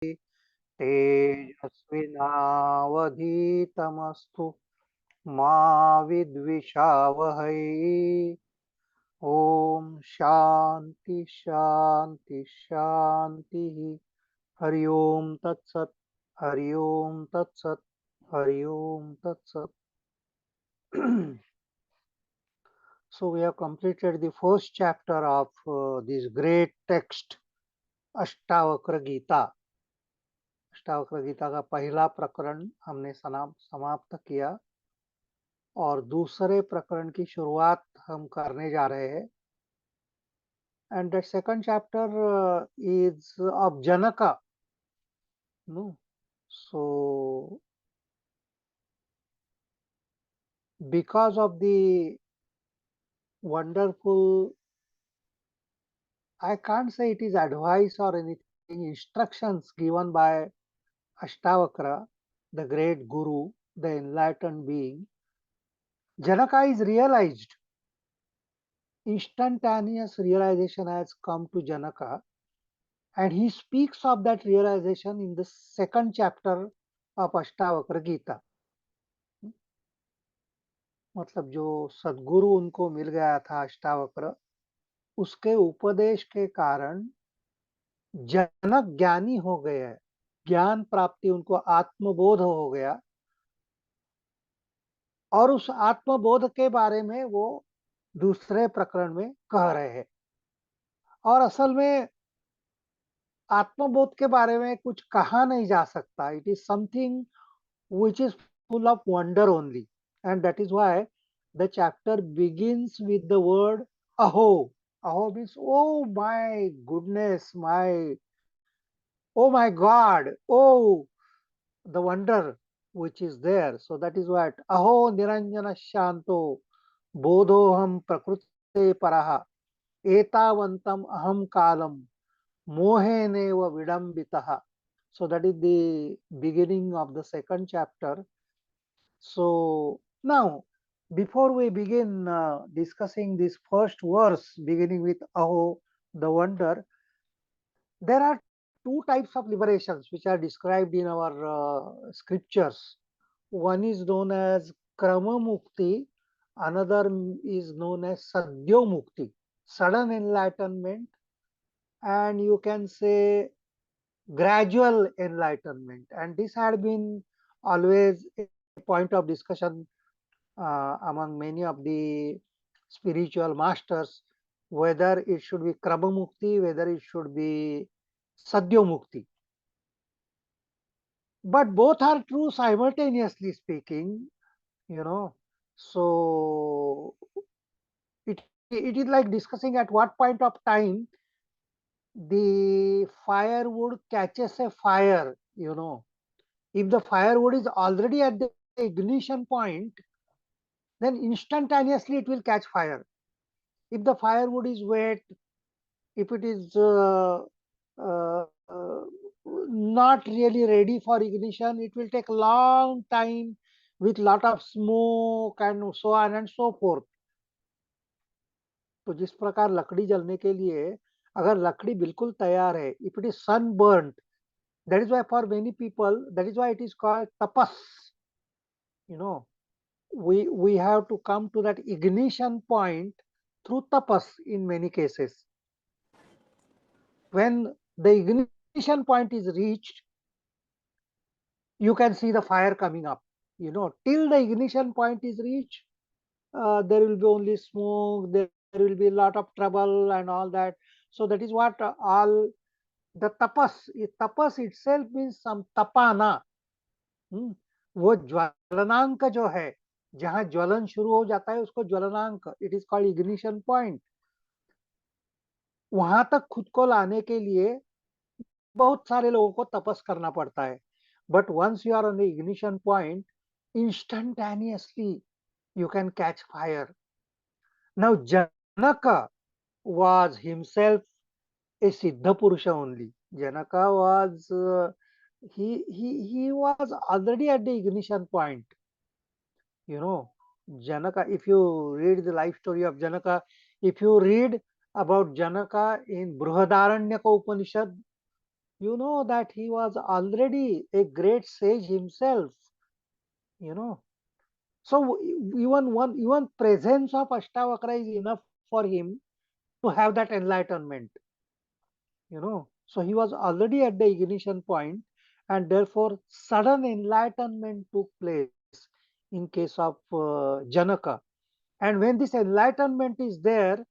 तेजस्विनावधीतमस्तु मा विद्विषावहै। ओम शांति शांति शांति। हरि ओम तत्सत। हरि ओम तत्सत। हरि ओम तत्सत। So we have completed the first chapter of this great text, Ashtavakra Gita. Ashtavakra Gita का पहला प्रकरण हमने समाप्त किया और दूसरे प्रकरण की शुरुआत हम करने जा रहे हैं। And the second chapter is of Janaka. No? So because of the wonderful, I can't say it is advice or anything, instructions given by Ashtavakra, the great guru, the enlightened being, Janaka is realized. Instantaneous realization has come to Janaka, and he speaks of that realization in the second chapter of Ashtavakra Gita. मतलब जो सद्गुरु उनको मिल गया था अष्टावक्र, उसके उपदेश के कारण जनक ज्ञानी हो गए हैं। ज्ञान प्राप्ति उनको आत्मबोध हो गया और उस आत्मबोध के बारे में वो दूसरे प्रकरण में कह रहे हैं। और असल में आत्मबोध के बारे में कुछ कहा नहीं जा सकता। It is something which is full of wonder only, and that is why the chapter begins with the word aho. Aho means, oh my goodness, oh my god, oh the wonder which is there. So that is what aho niranjana shanto bodhoham prakrute paraha etavantam aham kalam moheneva vidambitaha. So that is the beginning of the second chapter. So now, before we begin discussing this first verse beginning with Aho, the wonder, there are two types of liberations which are described in our scriptures. One is known as Krama Mukti, another is known as Sadhyo Mukti, sudden enlightenment, and you can say gradual enlightenment. And this had been always a point of discussion among many of the spiritual masters, whether it should be Krama Mukti, whether it should be Sadhyo Mukti. But both are true simultaneously speaking, you know. So it is like discussing at what point of time the firewood catches a fire, you know. If the firewood is already at the ignition point, then instantaneously it will catch fire. If the firewood is wet, if it is uh, uh, not really ready for ignition, it will take a long time with lot of smoke and so on and so forth. तो जिस प्रकार लकड़ी जलने के लिए अगर लकड़ी बिल्कुल तैयार है, if it is sunburnt, that is why for many people, that is why it is called tapas. You know, we have to come to that ignition point through tapas in many cases. When the ignition point is reached, you can see the fire coming up. You know, till the ignition point is reached, there will be only smoke, there will be a lot of trouble and all that. So that is what all the tapas itself means some tapana. वो ज्वलनांक जो है, जहां ज्वलन शुरू हो जाता है उसको ज्वलनांक, it is called ignition point. वहां तक खुद को लाने के लिए बहुत सारे लोगों को तपस करना पड़ता है। But once you are on the ignition point, instantaneously you can catch fire. Now Janaka was himself a Siddha Purusha only. Janaka was he was already at the ignition point. You know, Janaka, if you read the life story of Janaka, if you read about Janaka in Brihadaranyaka Upanishad, You know that he was already a great sage himself, you know. So even presence of Ashtavakra is enough for him to have that enlightenment, you know. So he was already at the ignition point, and therefore sudden enlightenment took place in case of Janaka. And when this enlightenment is there,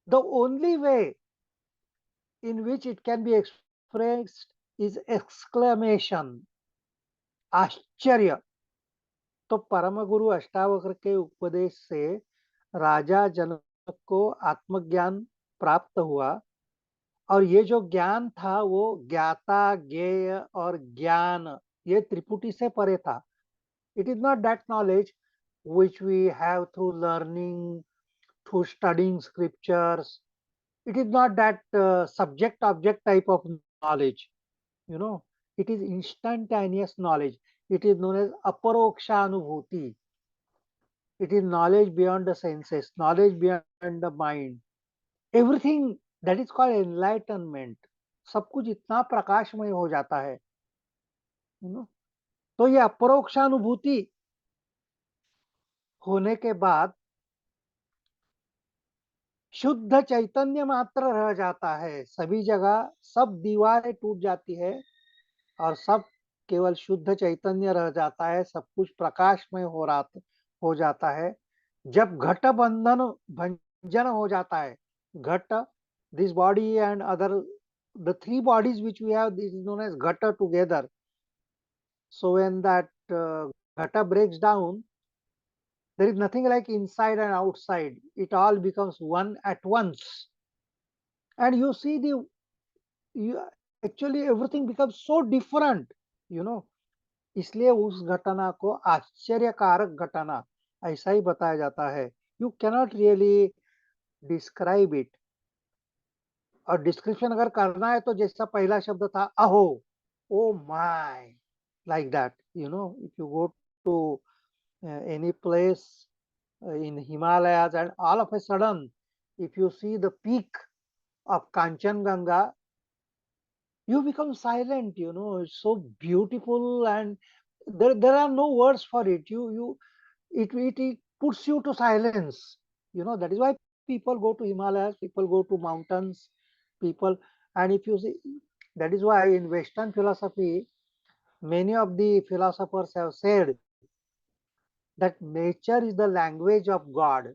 the only way in which it can be expressed is exclamation, आश्चर्य. तो परम गुरु अष्टावक्र के उपदेश से राजा जनक को आत्मज्ञान प्राप्त हुआ, और ये जो ज्ञान था वो ज्ञाता, ज्ञेय और ज्ञान, ये त्रिपुटी से परे था. It is not that knowledge which we have through learning, through studying scriptures. It is not that subject object type of knowledge, you know. It is instantaneous knowledge. It is known as aparoksha anubhuti. It is knowledge beyond the senses, knowledge beyond the mind. Everything that is called enlightenment. सब कुछ इतना प्रकाशमय हो जाता है, you know. तो ये अपरोक्षानुभूति होने के बाद शुद्ध चैतन्य मात्र रह जाता है. सभी जगह सब दीवारें टूट जाती है और सब केवल शुद्ध चैतन्य रह जाता है. सब कुछ प्रकाशमय हो जाता है. जब घट बंधन भंजन हो जाता है, घट, this body and other, the three bodies which we have, this is known as ghata together. So when that ghata breaks down, there is nothing like inside and outside. It all becomes one at once. And you see you actually everything becomes so different, you know. इसलिए उस घटना को आश्चर्यकारक घटना ऐसा ही बताया जाता है. You cannot really describe it. और डिस्क्रिप्शन अगर करना है तो जैसा पहला शब्द था अहो, oh my, like that, you know. If you go to any place in Himalayas, and all of a sudden if you see the peak of Kanchenjunga, you become silent, you know. It's so beautiful, and there are no words for it. It puts you to silence, you know. That is why people go to Himalayas, people go to mountains, people. And if you see, that is why in Western philosophy many of the philosophers have said that nature is the language of God.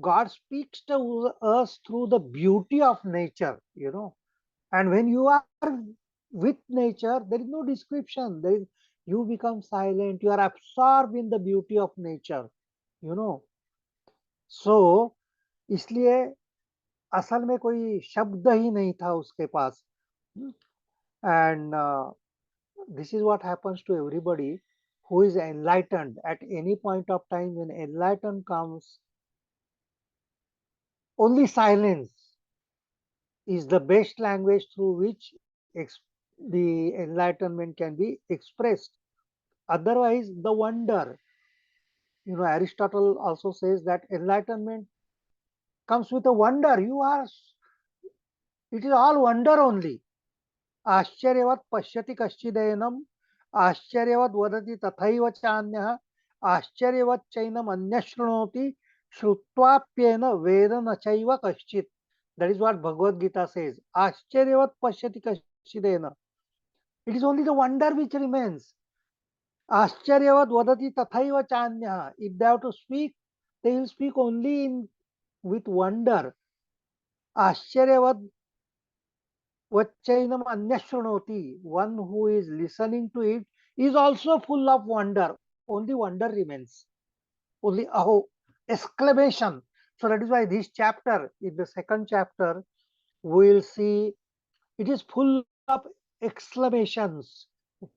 God speaks to us through the beauty of nature, you know. And when you are with nature, there is no description. You become silent. You are absorbed in the beauty of nature, you know. So इसलिए असल में कोई शब्द ही नहीं था उसके पास. And this is what happens to everybody who is enlightened at any point of time. When enlightened comes, only silence is the best language through which the enlightenment can be expressed. Otherwise, the wonder, you know, Aristotle also says that enlightenment comes with a wonder. It is all wonder only. आश्चर्यवत् पश्यति कश्चिदेनम्, आश्चर्यवद् वदति तथैव चान्यः, आश्चर्यवत् चैनम् अन्यः शृणोति, श्रुत्वाप्येन वेद न चैव कश्चित्. That is what Bhagavad Gita says. आश्चर्यवत् पश्यति कश्चिदेन. It is only the wonder which remains. आश्चर्यवद् वदति तथैव चान्यः. If they have to speak, they will speak only with wonder. आश्चर्यवद् Vachainam Anyashrunoti, one who is listening to it is also full of wonder. Only wonder remains. Only aho, exclamation. So that is why this chapter, in the second chapter, we will see it is full of exclamations,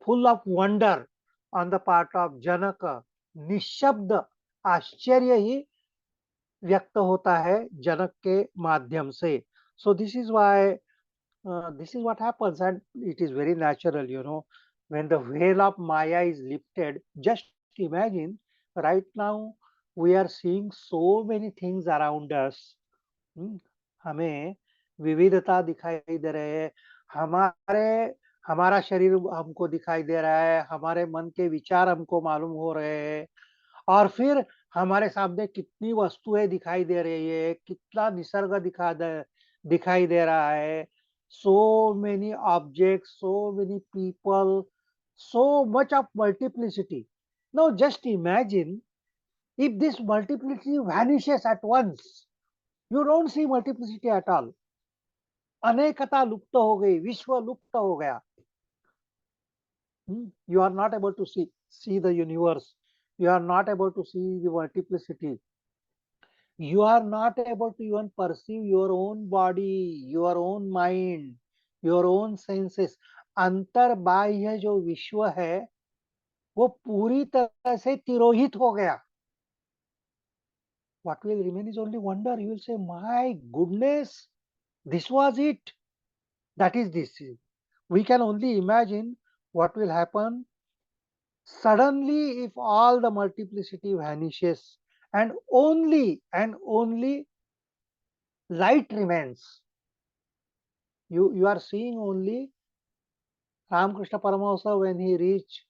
full of wonder on the part of Janaka. निशब्द आश्चर्य ही व्यक्त होता है जनक के माध्यम से. So this is why this is what happens, and it is very natural, you know. When the veil of Maya is lifted, just imagine, right now we are seeing so many things around us. हमें विविधता दिखाई दे रहे हैं. हमारे हमारा शरीर हमको दिखाई दे रहा है, हमारे मन के विचार हमको मालूम हो रहे हैं और फिर हमारे सामने कितनी वस्तुएं दिखाई दे रही है, कितना निसर्ग दिखाई दे रहा है। So many objects, so many people, so much of multiplicity. Now just imagine if this multiplicity vanishes at once. You don't see multiplicity at all. अनेकता लुप्त हो गई, विश्व लुप्त हो गया. You are not able to see the universe. You are not able to see the multiplicity. You are not able to even perceive your own body, your own mind, your own senses. अंतर बाह्य जो विश्व है वो पूरी तरह से तिरोहित हो गया. What will remain is only wonder. You will say, my goodness, this was it. That is this. We can only imagine what will happen suddenly if all the multiplicity vanishes and only light remains. You are seeing only Ramakrishna Paramahamsa when he reached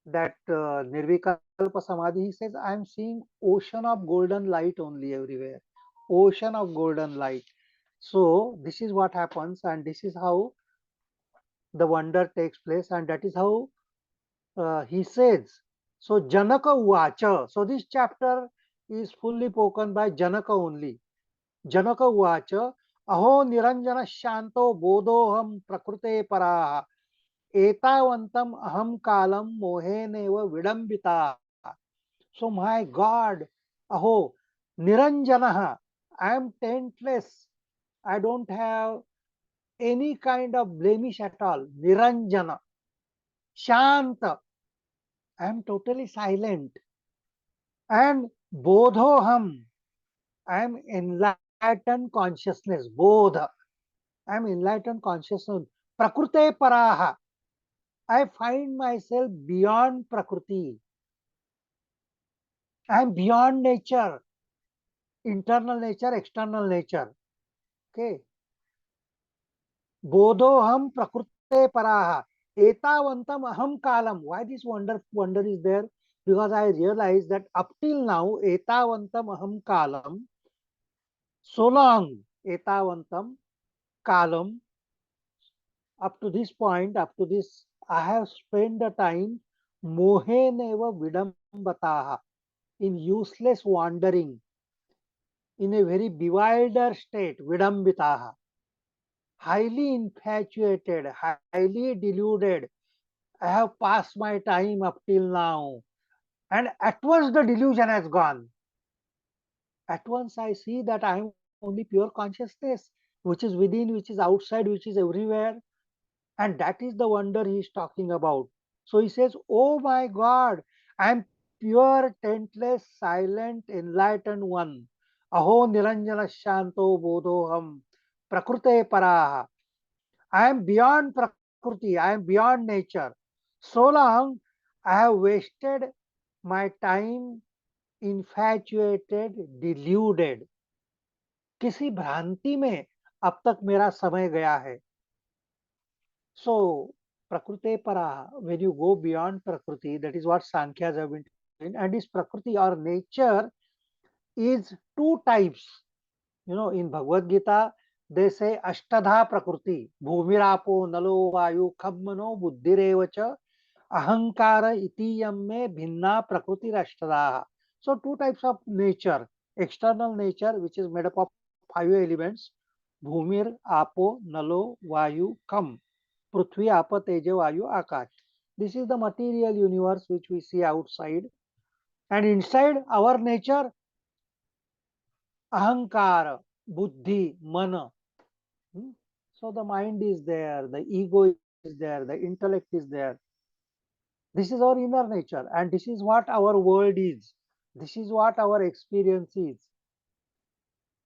that Nirvikalpa Samadhi, he says, I am seeing ocean of golden light only everywhere. Ocean of golden light. So this is what happens, and this is how the wonder takes place, and that is how he says. So Janaka Uvacha. So this chapter is fully spoken by Janaka only. Janaka Uvacha. Aho Niranjana Shanto Bodhoham Prakrute Paraha Etavantam Aham Kalam Moheneva Vidambita. So my God, Aho Niranjanaha. I am taintless. I don't have any kind of blemish at all. Niranjana. Shanta. I am totally silent. And Bodhoham. I am enlightened consciousness. Bodha. I am enlightened consciousness. Prakrute Paraha. I find myself beyond Prakriti. I am beyond nature. Internal nature, external nature. Okay. Bodhoham Prakrute Paraha. Etavantam aham kalam. Why this wonder is there? Because I realize that up till now, etavantam aham kalam, so long, etavantam kalam, up to this point, up to this, I have spent the time moheneva vidambataha, in useless wandering, in a very bewildered state, vidambitaha, highly infatuated, highly deluded. I have passed my time up till now. And at once the delusion has gone. At once I see that I am only pure consciousness, which is within, which is outside, which is everywhere. And that is the wonder he is talking about. So he says, oh my God, I am pure, taintless, silent, enlightened one. Aho niranjana shanto bodhoham prakrute paraha. I am beyond prakriti, I am beyond nature. So long I have wasted my time infatuated, deluded. किसी भ्रांति में अब तक मेरा समय गया है. So prakrute para, when you go beyond prakriti, that is what Sankhyas have been doing, and this prakriti or nature is two types. In Bhagavad Gita, they say Ashtadha Prakriti, Bhumirapo, Nalo, Vayu, Khamano, Buddhirevacha, Ahankara, Itiyam me Bhinna Prakriti Ashtadha. So two types of nature. External nature, which is made up of five elements, Bhumir, Apo, Nalo, Vayu, Kham. Prithvi, Apa, Teja, Vayu, Akash. This is the material universe which we see outside. And inside our nature, Ahankara, Buddhi, Mana. So the mind is there, the ego is there, the intellect is there. This is our inner nature, and this is what our world is. This is what our experience is.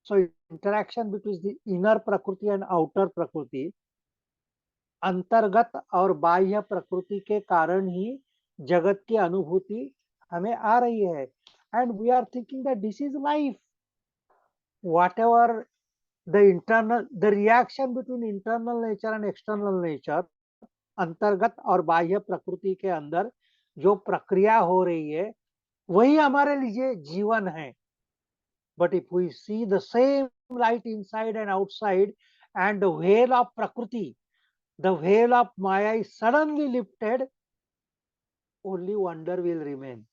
So interaction between the inner Prakriti and outer Prakriti, अंतर्गत और बाह्य प्रकृति के कारण ही जगत की अनुभूति हमें आ रही है. And we are thinking that this is life. Whatever the reaction between internal nature and external nature, अंतर्गत और बाह्य प्रकृति के अंदर जो प्रक्रिया हो रही है वही हमारे लिए जीवन है. But if we see the same light inside and outside, and the veil of prakriti, the veil of maya is suddenly lifted, only wonder will remain.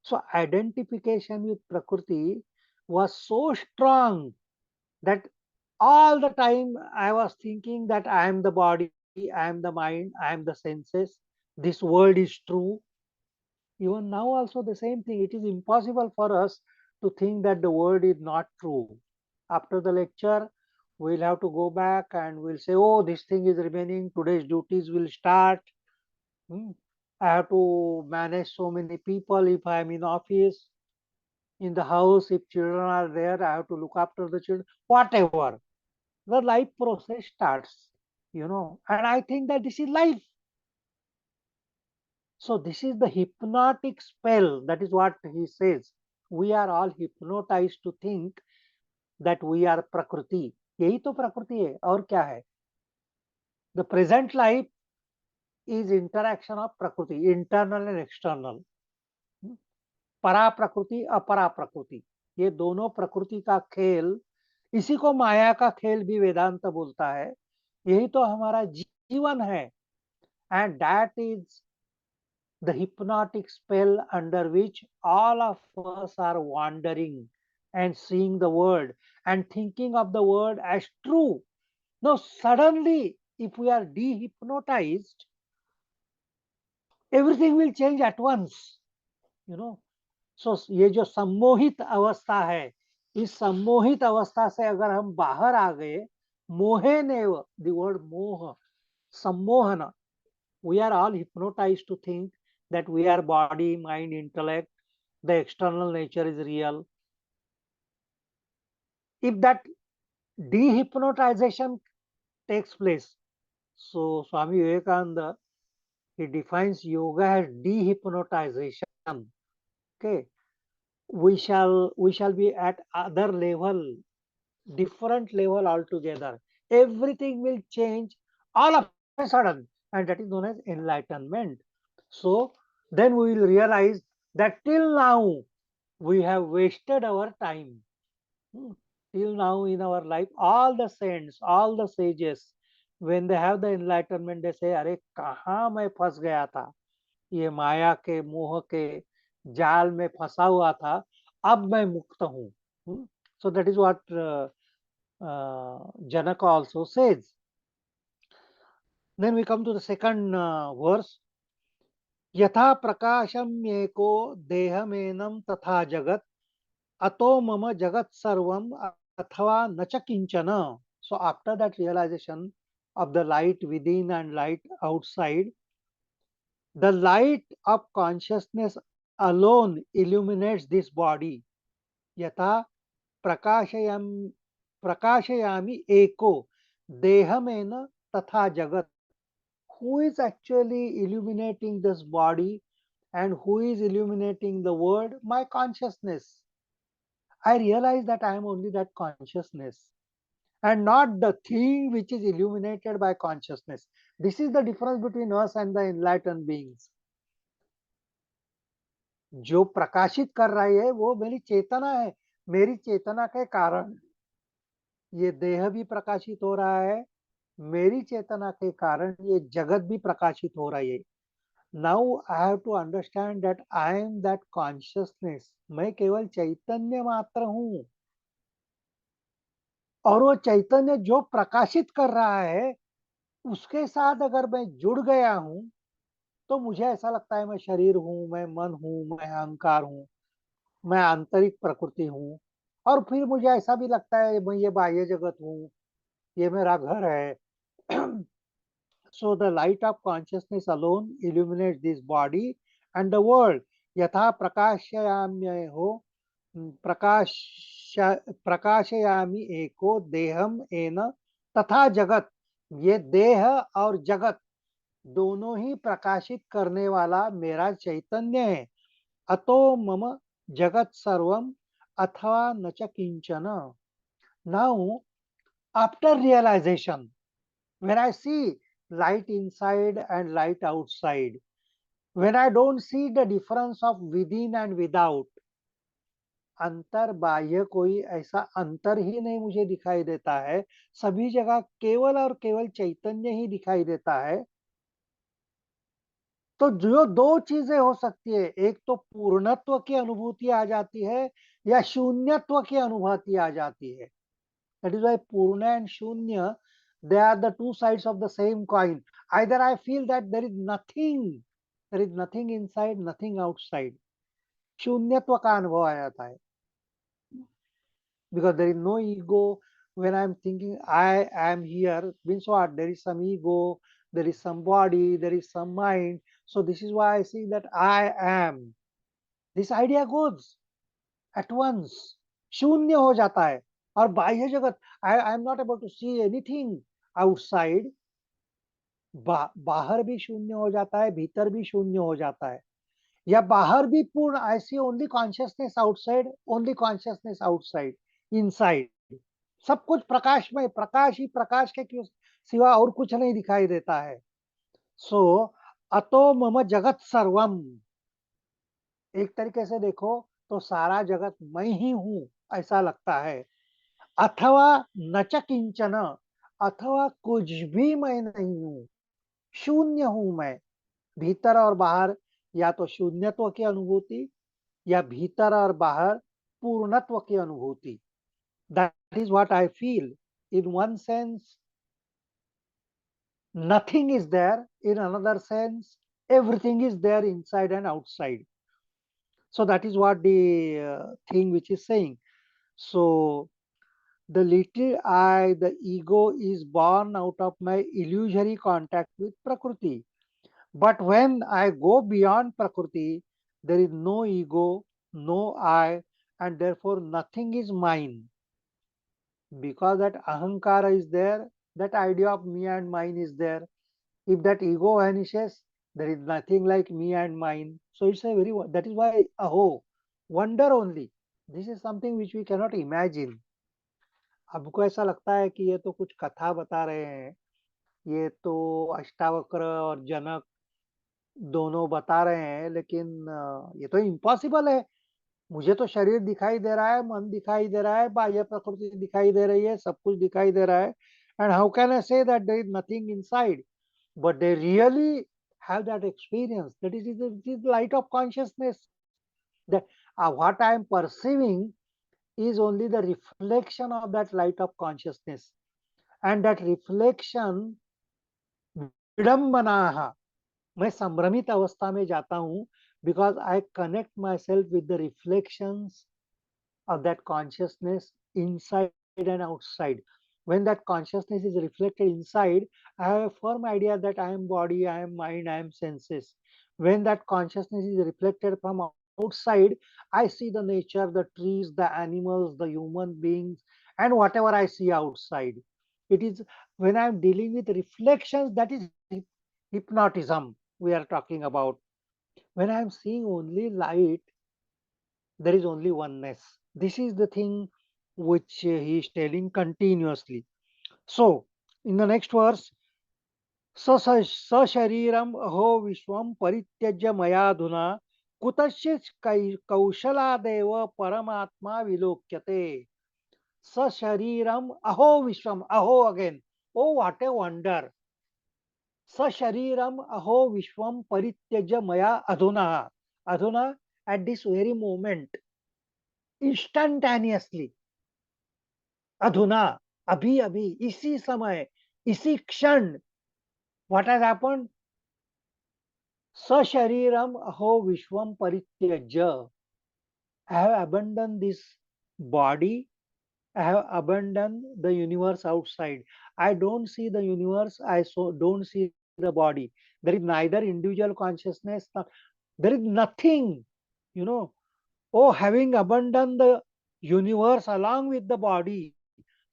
So identification with prakriti was so strong that all the time I was thinking that I am the body, I am the mind, I am the senses, this world is true. Even now also the same thing. It is impossible for us to think that the word is not true. After the lecture, we'll have to go back and we'll say, oh, this thing is remaining, today's duties will start. I have to manage so many people if I am in office, in the house, if children are there, I have to look after the children, whatever. The life process starts. And I think that this is life. So this is the hypnotic spell. That is what he says. We are all hypnotized to think that we are prakriti. यही तो प्रकृति है और क्या है? The present life is interaction of prakriti, internal and external. परा प्रकृति अपरा प्रकृति, ये दोनों प्रकृति का खेल, इसी को माया का खेल भी वेदांत बोलता है. यही तो हमारा जीवन है. And that is the hypnotic spell under which all of us are wandering and seeing the world and thinking of the world as true. Now, suddenly, if we are dehypnotized, everything will change at once. So ये जो सम्मोहित अवस्था है, इस सम्मोहित अवस्था से अगर हम बाहर आ गए, मोहेनेव, द वर्ड मोह, सम्मोहन, we are all hypnotized to think that we are body, mind, intellect, the external nature is real. If that dehypnotization takes place, so Swami Vivekananda, he defines yoga as dehypnotization. Okay, we shall be at other level, different level altogether. Everything will change all of a sudden, and that is known as enlightenment. So then we will realize that till now we have wasted our time. Till now in our life, all the saints, all the sages, when they have the enlightenment, they say, अरे कहाँ मैं फंस गया था, ये माया के मोह के जाल में फंसा हुआ था, अब मैं मुक्त हूँ. So that is what Janaka also says. Then we come to the second verse. यथा प्रकाशम्येको देहमेनं तथा जगत अतो मम जगत सर्वम अथवा न च किंचन. So after that realization of the light within and light outside, the light of consciousness alone illuminates this body. यथा प्रकाशयामि प्रकाशयामि एको देहमेन तथा जगत. Who is actually illuminating this body and who is illuminating the world? My consciousness. I realize that I am only that consciousness and not the thing which is illuminated by consciousness. This is the difference between us and the enlightened beings. जो प्रकाशित कर रही है वो मेरी चेतना है. मेरी चेतना के कारण ये देह भी प्रकाशित हो रहा है, मेरी चेतना के कारण ये जगत भी प्रकाशित हो रही है. Now I have to understand that I am that consciousness. मैं केवल चैतन्य मात्र हूँ और वो चैतन्य जो प्रकाशित कर रहा है उसके साथ अगर मैं जुड़ गया हूँ तो मुझे ऐसा लगता है मैं शरीर हूँ, मैं मन हूँ, मैं अहंकार हूँ, मैं आंतरिक प्रकृति हूँ. और फिर मुझे ऐसा भी लगता है मैं ये बाह्य जगत हूँ, ये मेरा घर है. So the light of consciousness alone illuminates this body and the world. यथा प्रकाशयाम्यो प्रकाश प्रकाशयामि एको देहम एन तथा जगत. ये देह और जगत दोनों ही प्रकाशित करने वाला मेरा चैतन्य है. अतो मम जगत सर्वम अथवा न च किंचन. Now, after realization, when I see light inside and light outside, when I don't see the difference of within and without, अंतर बाह्य कोई ऐसा अंतर ही नहीं मुझे दिखाई देता है, सभी जगह केवल और केवल चैतन्य ही दिखाई देता है, तो जो दो चीजें हो सकती है, एक तो पूर्णत्व की अनुभूति आ जाती है या शून्यत्व की अनुभूति आ जाती है. दैट इज वाई पूर्ण एंड शून्य, they are the two sides of the same coin. Either I feel that there is nothing inside, nothing outside. शून्यत्व का अनुभव आ जाता है, because there is no ego. When I'm thinking I am here, means what? There is some ego, there is some body, there is some mind. So this is why I see that I am. This idea goes at once. शून्य हो जाता है. और बाह्य जगत, I am not able to see anything outside. बाहर भी शून्य हो जाता है, भीतर भी शून्य हो जाता है, या बाहर भी पूर्ण. I see only consciousness outside, only consciousness outside, inside. सब कुछ प्रकाश में, प्रकाश ही प्रकाश के सिवा और कुछ नहीं दिखाई देता है. सो अतो मम जगत सर्वम. एक तरीके से देखो तो सारा जगत मैं ही हूं, ऐसा लगता है. अथवा न च किंचन, अथवा कुछ भी मैं नहीं हूं, शून्य हूं मैं. भीतर और बाहर या तो शून्यत्व की अनुभूति, या भीतर और बाहर पूर्णत्व की अनुभूति. That is what I feel. In one sense nothing is there, in another sense everything is there inside and outside. So that is what the thing which is saying. So the little I, the ego, is born out of my illusory contact with prakriti, but when I go beyond prakriti, there is no ego, no I, and therefore nothing is mine. Because that ahankara is there, that idea of me and mine is there. If that ego vanishes, there is nothing like me and mine. So it's a very, that is why aho, wonder only. This is something which we cannot imagine. हमको ऐसा लगता है कि ये तो कुछ कथा बता रहे हैं, ये तो अष्टावक्र और जनक दोनों बता रहे हैं, लेकिन ये तो इम्पॉसिबल है. मुझे तो शरीर दिखाई दे रहा है, मन दिखाई दे रहा है, बाह्य प्रकृति दिखाई दे रही है, सब कुछ दिखाई दे रहा है. And how can I say that there is nothing inside? But they really have that experience. That is the light of consciousness. That what I am perceiving is only the reflection of that light of consciousness, and that reflection विडम्बना. मैं संभ्रमित अवस्था में जाता हूँ, because I connect myself with the reflections of that consciousness inside and outside. When that consciousness is reflected inside, I have a firm idea that I am body, I am mind, I am senses. When that consciousness is reflected from outside, I see the nature, the trees, the animals, the human beings, and whatever I see outside. It is when I am dealing with reflections, that is hypnotism we are talking about. When I am seeing only light, there is only oneness. This is the thing which he is telling continuously. So, in the next verse, सशरीरम अहो विश्वम परित्यज्य मयाधुना कुतश्चित् कौशलादेव परमात्मा विलोक्यते. सशरीरम अहो विश्वम, अहो again. Oh, what a wonder. सशरीरम अहो विश्वम परित्यज्य मया अधुना. Adhuna, at this very moment, instantaneously. अधुना, अभी अभी, इसी समय, इसी क्षण. What has happened? सशरीरम अहो विश्वम परित्यज्य. I have abandoned this body. I have abandoned the universe outside. I don't see the universe. Don't see the body. There is neither individual consciousness. There is nothing. You know. Oh, having abandoned the universe along with the body.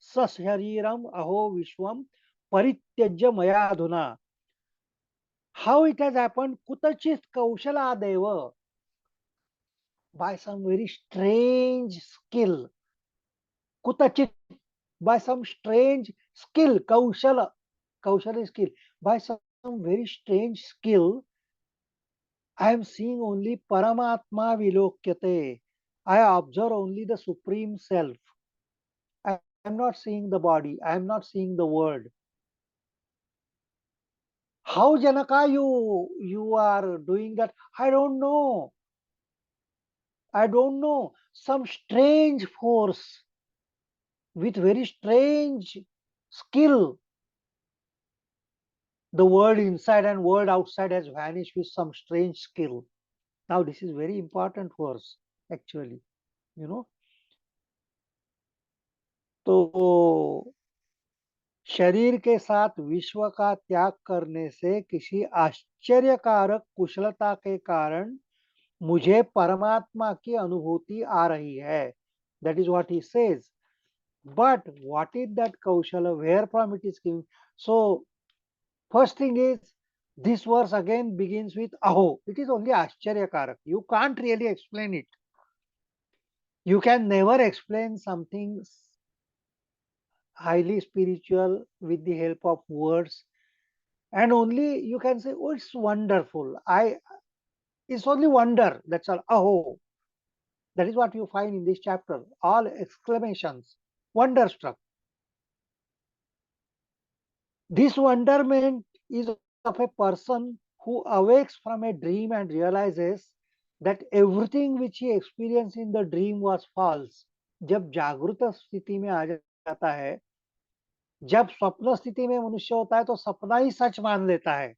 सशरीरम अहो विश्वम परित्यज्य मया अधुना. How it has happened? Kutachit Kaushaladeva. By some very strange skill. Kutachit. by some strange skill, kaushala is skill, by some very strange skill, I am seeing only Paramatma Vilokyate. I observe only the Supreme Self. I am not seeing the body. I am not seeing the world. How Janaka you are doing that? I don't know. I don't know. Some strange force with very strange skill. The world inside and world outside has vanished with some strange skill. Now this is very important for us actually. You know. तो शरीर के साथ विश्व का त्याग करने से किसी आश्चर्यकारक कुशलता के कारण मुझे परमात्मा की अनुभूति आ रही है. That is what he says. But what is that kaushala? Where from it is given? So first thing is this verse again begins with aho. It is only ascharya. You can't really explain it. You can never explain something highly spiritual with the help of words, and only you can say, oh, it's wonderful. It's only wonder. That's all. Aho. That is what you find in this chapter. All exclamations, wonderstruck. This wonderment is of a person who awakes from a dream and realizes that everything which he experienced in the dream was false. जब जागृत स्थिति में आ जाता है, जब स्वप्न स्थिति में मनुष्य होता है तो सपना ही सच मान लेता है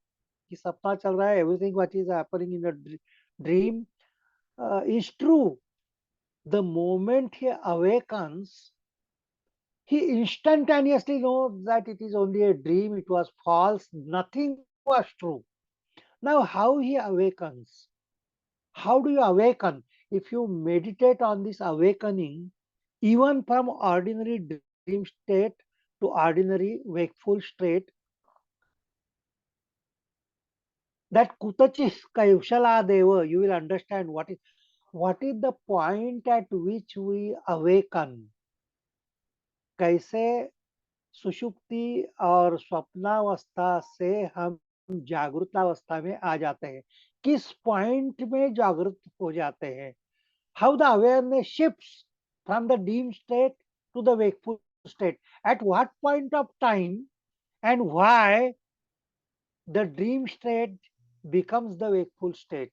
कि सपना चल रहा है. Everything what is happening in the dream is true. The moment he awakens, he instantaneously knows that it is only a dream, it was false, nothing was true. Now, how he awakens? How do you awaken? If you meditate on this awakening, even from ordinary dream state to ordinary wakeful state, that kutachis kaushala deva, you will understand what is the point at which we awaken. कैसे सुषुप्ति और स्वप्नावस्था से हम जागृतावस्था में आ जाते हैं, किस point में जागृत हो जाते हैं. How the awareness shifts from the dream state to the wakeful state, at what point of time and why the dream state becomes the wakeful state.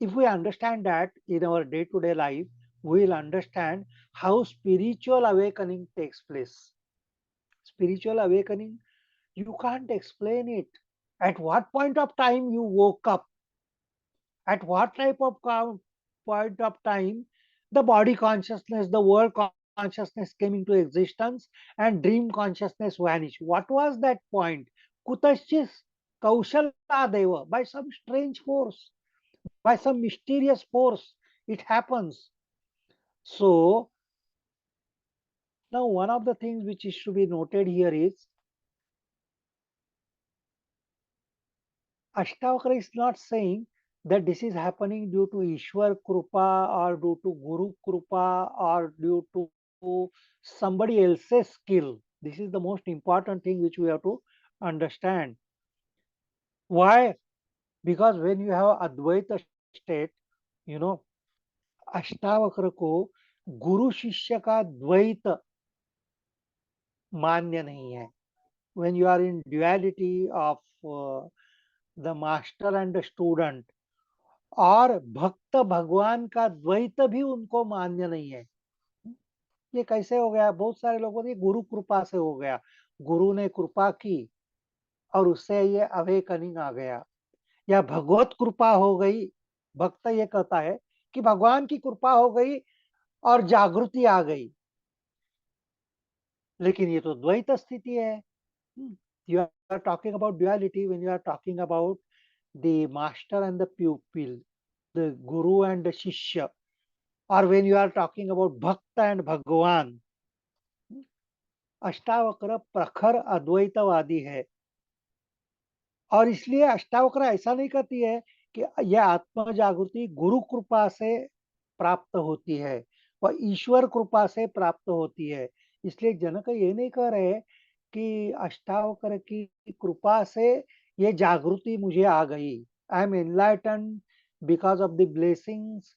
If we understand that in our day-to-day life, we will understand how spiritual awakening takes place. Spiritual awakening, you can't explain it. At what point of time you woke up? At what type of point of time the body consciousness, the world consciousness came into existence and dream consciousness vanished? What was that point? Kutashis Kaushala Deva, by some strange force, by some mysterious force, it happens. So, now one of the things which is to be noted here is Ashtavakra is not saying that this is happening due to Ishwar Krupa or due to Guru Krupa or due to somebody else's skill. This is the most important thing which we have to understand. Why? Because when you have Advaita state, you know, Ashtavakra को गुरु शिष्य का द्वैत मान्य नहीं है. When you are in duality of the master and the student, और भक्त भगवान का द्वैत भी उनको मान्य नहीं है. ये कैसे हो गया? बहुत सारे लोगों ने गुरु कृपा से हो गया, गुरु ने कृपा की और उससे ये अवेकनिंग आ गया, या भगवत कृपा हो गई. भक्त ये कहता है कि भगवान की कृपा हो गई और जागृति आ गई, लेकिन ये तो द्वैत स्थिति है. You are talking about duality when you are talking about the master and the pupil, the guru and the shishya, or when you are talking about bhakta and bhagwan. Ashtavakra प्रखर अद्वैतवादी है, और इसलिए अष्टावक्र ऐसा नहीं कहती है कि यह आत्म जागृति गुरु कृपा से प्राप्त होती है. वह ईश्वर कृपा से प्राप्त होती है। इसलिए जनक ये नहीं कह रहे कि अष्टावक्र की कृपा से ये जागृति मुझे आ गई। I am enlighten because of the blessings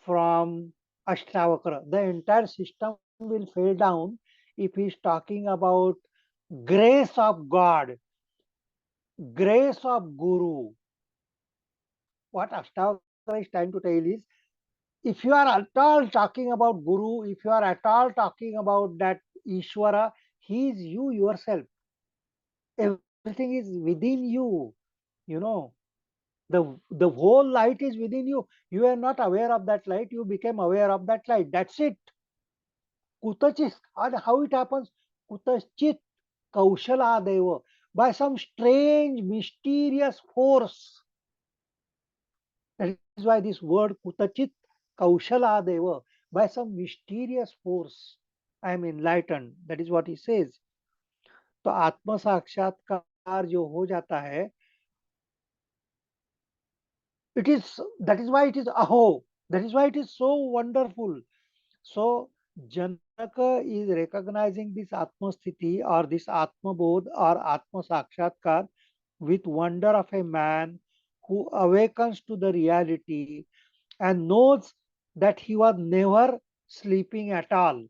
from Ashtavakra. The entire system will fall down if he is talking about grace of God, grace of Guru. What Ashtavakra is trying to tell is, if you are at all talking about Guru, if you are at all talking about that Ishvara, he is you yourself. Everything is within you, you know. The whole light is within you. You are not aware of that light, you became aware of that light. That's it. Kutachit. And how it happens? Kutachit Kaushaladeva. By some strange, mysterious force. That is why this word Kutachit Kaushaladeva. By some mysterious force, I am enlightened. That is what he says. तो आत्म साक्षात्कार जो हो जाता है, it is, that is why it is aho. That is why it is so wonderful. So Janaka is recognizing this Atma Sthiti or this Atma Bodh or Atma Sakshatkar with wonder of a man who awakens to the reality and knows that he was never sleeping at all.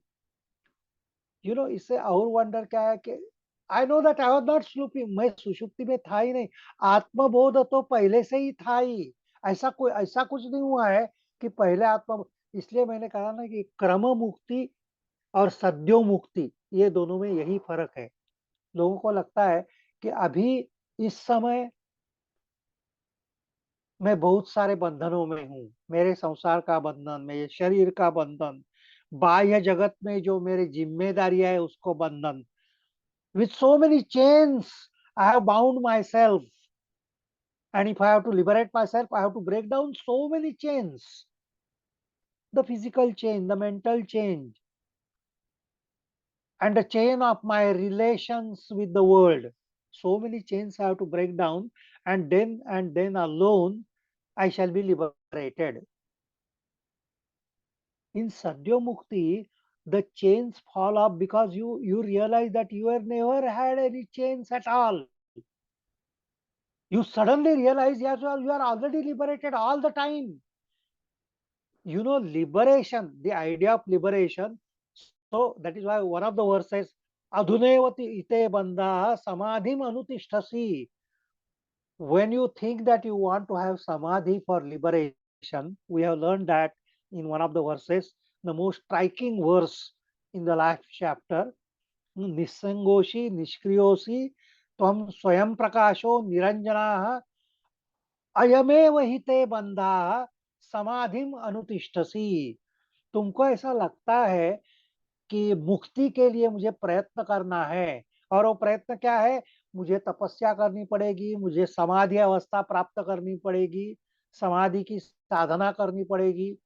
You know, इससे और wonder क्या है कि I know that I was not sleeping, मैं सुषुप्ति में था ही नहीं, आत्मबोध तो पहले से ही था ही। ऐसा कुछ नहीं हुआ है कि पहले आत्म, इसलिए मैंने कहा ना कि क्रम मुक्ति और सद्यो मुक्ति, ये दोनों में यही फर्क है। लोगों को लगता है कि अभी इस समय मैं बहुत सारे बंधनों में हूँ, मेरे संसार का बंधन, मेरे शरीर का बंधन, बाह्य जगत में जो मेरी जिम्मेदारियां है उसको बंधन, with so many chains I have bound myself, and if I have to liberate myself I have to break down so many chains, the physical chain, the mental chain, and the chain of my relations with the world. So many chains I have to break down, and then alone I shall be liberated. In Sadhya Mukti, the chains fall off because you realize that you have never had any chains at all. You suddenly realize, yes, well, you are already liberated all the time. You know, liberation, the idea of liberation. So that is why one of the verses, Adhunevati ite bandha samadhim anutishtasi. When you think that you want to have samadhi for liberation, we have learned that in one of the verses, the most striking verse in the last chapter, Nisangoshi, Nishkriyosi, Tvam Swayam Prakasho, Niranjana, अयमेव हिते बंधा समाधिम अनुतिष्ठसी। तुमको ऐसा लगता है कि मुक्ति के लिए मुझे प्रयत्न करना है, और वो प्रयत्न क्या है? मुझे तपस्या करनी पड़ेगी, मुझे समाधि अवस्था प्राप्त करनी पड़ेगी, समाधि की साधना करनी पड़ेगी।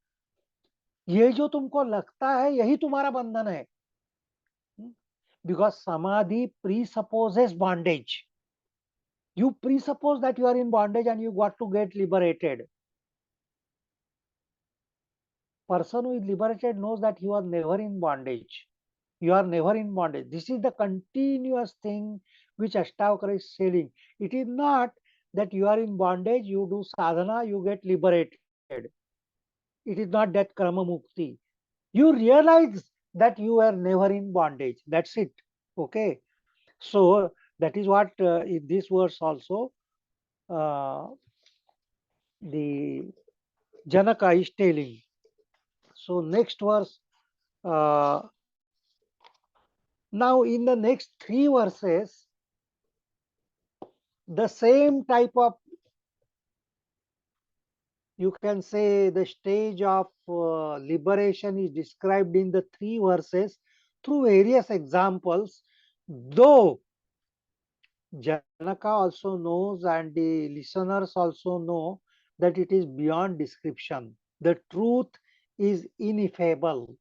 ये जो तुमको लगता है यही तुम्हारा बंधन है, बिकॉज समाधि प्रीसपोजेस bondage. You presuppose that you are in bondage and you got to get liberated. Person who is liberated knows that you are never in bondage. You are never in bondage. This is the continuous thing which Ashtavakra is saying. It is not that you are in bondage, you do sadhana, you get liberated. It is not that krama mukti. You realize that you are never in bondage. That's it. Okay. So that is what in this verse also uh, the Janaka is telling. So next verse, uh, now in the next three verses, the same type of, you can say, the stage of liberation is described in the three verses through various examples, though Janaka also knows and the listeners also know that it is beyond description. The truth is ineffable.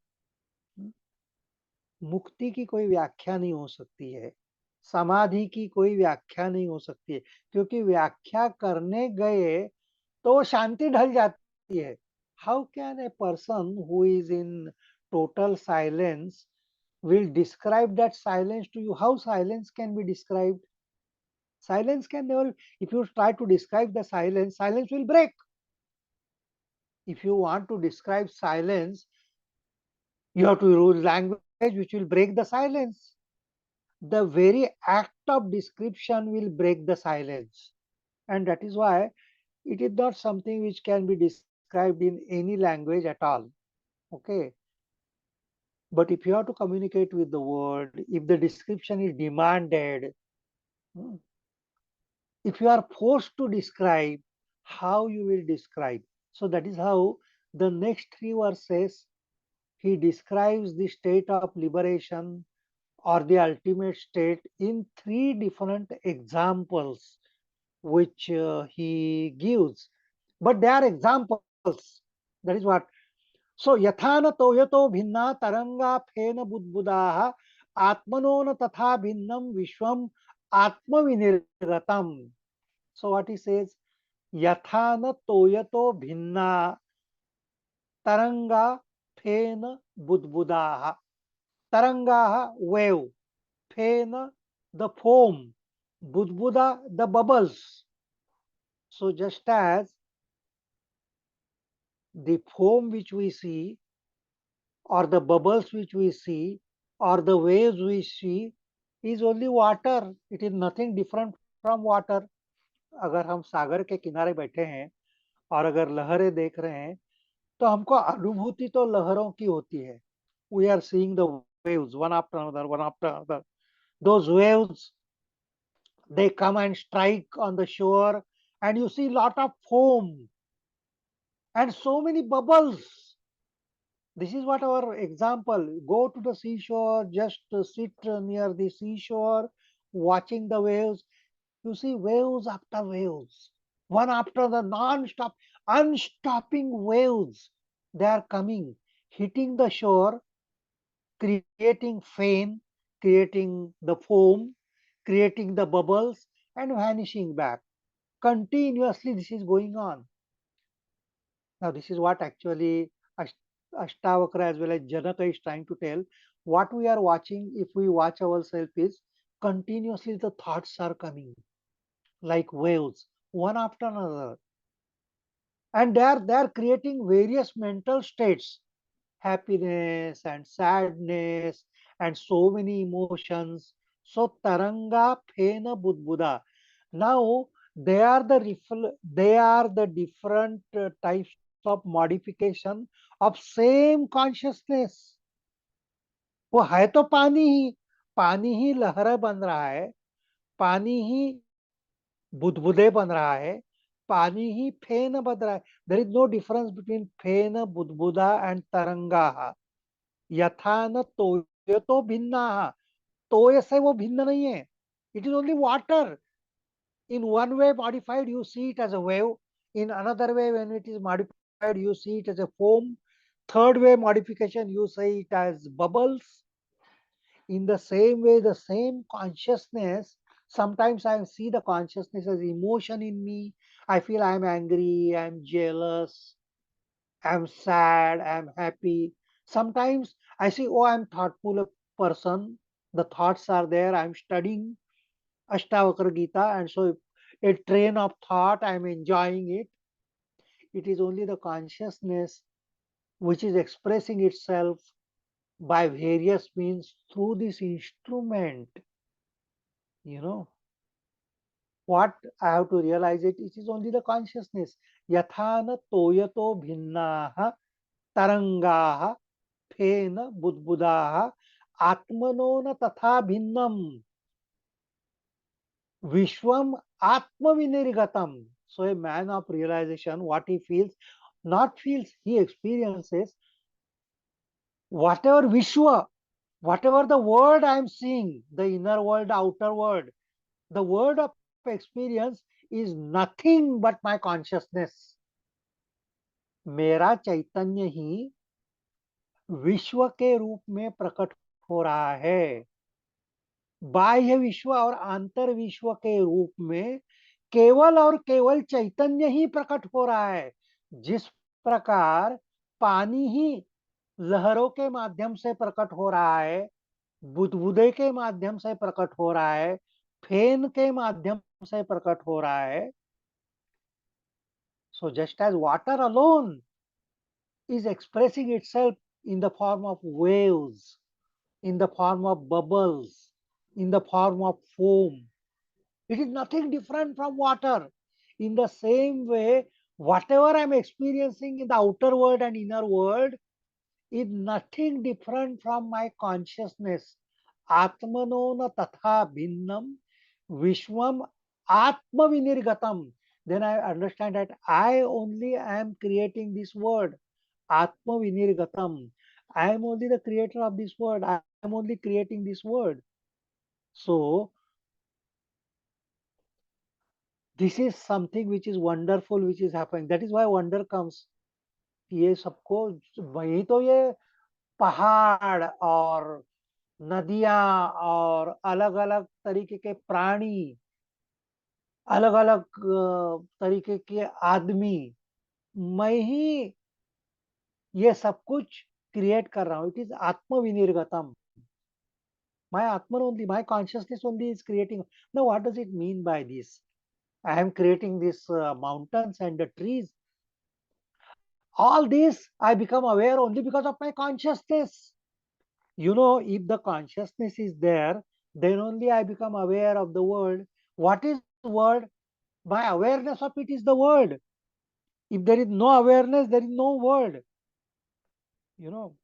मुक्ति की कोई व्याख्या नहीं हो सकती है, समाधि की कोई व्याख्या नहीं हो सकती है, क्योंकि व्याख्या करने गए तो शांति ढल जाती है। How can a person who is in total silence will describe that silence to you. How silence can be described? Silence can never, if you try to describe the silence, silence will break. If you want to describe silence, you have to use language which will break the silence. The very act of description will break the silence. And that is why it is not something which can be described in any language at all. Okay. But if you have to communicate with the world, if the description is demanded, hmm, if you are forced to describe, how you will describe? So that is how the next three verses he describes the state of liberation or the ultimate state in three different examples which he gives. But they are examples. That is what. So यथा न तोयतो भिन्ना तरंगा फेन बुद्बुदाः आत्मनो न तथा भिन्नम विश्वम आत्मविनिर्गतम. So what he says, यथा न तोयतो भिन्ना तरंगा फेन बुद्बुदाः. Tarangaha, wave. Phena, the foam. Budbuda, the bubbles. So just as the foam which we see, or the bubbles which we see, or the waves we see, is only water. It is nothing different from water. अगर हम सागर के किनारे बैठे हैं और अगर लहरें देख रहे हैं, तो हमको अनुभूति तो लहरों की होती है. We are seeing the waves one after another, one after another. Those waves, they come and strike on the shore, and you see lot of foam and so many bubbles. This is what our example. Go to the seashore, just sit near the seashore, watching the waves. You see waves after waves, one after the non-stop, unstopping waves. They are coming, hitting the shore, creating foam, creating the foam, creating the bubbles, and vanishing back. Continuously, this is going on. Now, this is what actually Ashtavakra as well as Janaka is trying to tell. What we are watching, if we watch ourselves, is continuously the thoughts are coming like waves, one after another. And they are creating various mental states, happiness and sadness and so many emotions. So Taranga Phena Budbuda. Now they are the different types of modification of same consciousness. वो है तो पानी ही लहर बन रहा है, पानी ही बुदबुदे बन रहा है, पानी ही फेन बन रहा है. There is no difference between फेन, बुदबुदा एंड तरंगा. यथा न तोय तो भिन्ना, तोय से वो भिन्न नहीं है. It is only water. In one way modified, you see it as a wave. In another way, when it is modified, you see it as a foam. Third way modification, you see it as bubbles. In the same way, the same consciousness, sometimes I see the consciousness as emotion in me. I feel I'm angry, I'm jealous, I'm sad, I'm happy. Sometimes I see, oh, I'm thoughtful person. The thoughts are there. I'm studying Ashtavakra Gita, and so a train of thought, I'm enjoying it. It is only the consciousness which is expressing itself by various means through this instrument. You know, what I have to realize it is only the consciousness. Yathana toyato bhinnaha tarangaha phena budbudaha atmanona tatha bhinnam Vishwam Atmavinirgatam. So a man of realization, what he feels, not feels, he experiences whatever Vishwa, whatever the world I am seeing, the inner world, the outer world, the world of experience is nothing but my consciousness. मेरा चैतन्य ही विश्व के रूप में प्रकट हो रहा है. बाह्य विश्व और आंतर विश्व के रूप में केवल और केवल चैतन्य ही प्रकट हो रहा है. जिस प्रकार पानी ही लहरों के माध्यम से प्रकट हो रहा है, बुदबुदे के माध्यम से प्रकट हो रहा है, फेन के माध्यम से प्रकट हो रहा है. So just as water alone is expressing itself in the form of waves, in the form of bubbles, in the form of foam, it is nothing different from water. In the same way, whatever I'm experiencing in the outer world and inner world is nothing different from my consciousness. Atmano na tatha bhinnam vishwam atma vinirgatam. Then I understand that I only am creating this world. Atma vinirgatam. I am only the creator of this world. I am only creating this world. So this is something which is wonderful, which is happening. That is why wonder comes. ये सबको वही तो ये पहाड़ और नदियां और अलग अलग तरीके के प्राणी, अलग अलग तरीके के आदमी, मैं ही ये सब कुछ क्रिएट कर रहा हूँ. इट इज आत्म विनिर्गतम. My Atman only, my consciousness only is creating. Now, what does it mean by this? I am creating these mountains and the trees. All this I become aware only because of my consciousness. You know, if the consciousness is there, then only I become aware of the world. What is world? My awareness of it is the world. If there is no awareness, there is no world. You know,